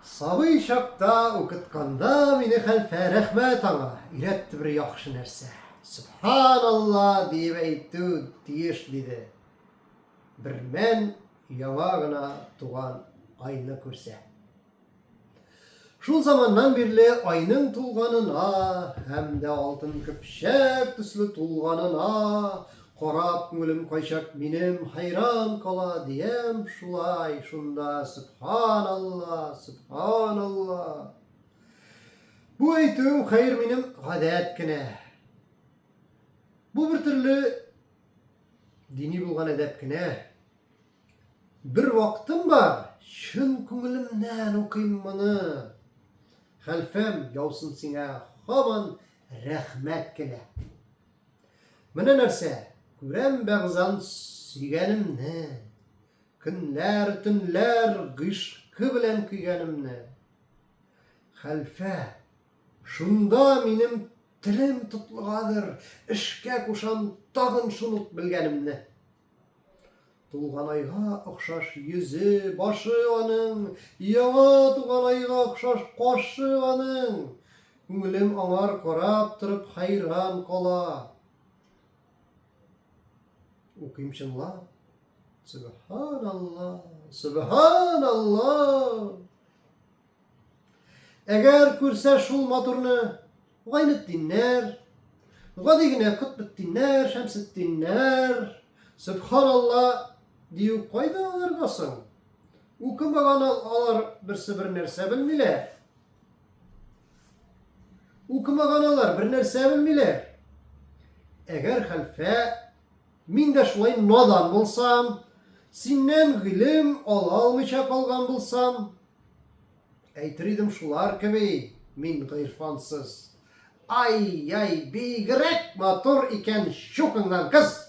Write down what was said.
Сабый чакта укытканда мине хәлфә рәхмәт аңа. Өйрәтте бер яхшы нәрсә. Субханалла дип әйтү тиеш диде. Бер мән яңа гына туган айны күрсә. Шул заманнан бирле айның тулганына һәм дә алтын көпчәк төсле тулганына карап күңелем кайчак минем хайран кала диям шулай шунда субханалла, субханалла. Бу әйтүем хәер минем гадәт кенә. Бу бер төрле дини булган әдәп кенә. Бер вакытым бар, чын күңелемнән укыйм моны. Хәлфәм, яусын сиңа һаман рәхмәт кенә. Менә нәрсә? Күрәм бәгъзан сөйгәнемне. Көннәр, төнләр гыйшкы белән көйгәнемне. Хәлфә, шунда минем телем тотлыгадыр. Эшкә кушам тагын шуны ук белгәнемне. Тулган айга охшаш йөзе, башы аның, яңа туган айга охшаш кашы аның. Күңелем аңар карап торып хайран кала. Укыйм чынлап. Субханалла, субханалла. Әгәр күрсә шул матурны Гайнетдиннәр, гади генә Котбетдиннәр, Шәмсетдиннәр, субханалла дию кайда алырга соң? Укымаган алар берсе бер нәрсә белмиләр. Укымаган алар бер нәрсә белмиләр. Әгәр хәлфә, мин дә шулай надан булсам, синнән гыйлем ала алмыйча калган булсам, әйтер идем шулар кеби, мин гыйрфансыз. Ай, бигрәк матур икән чукынган кыз.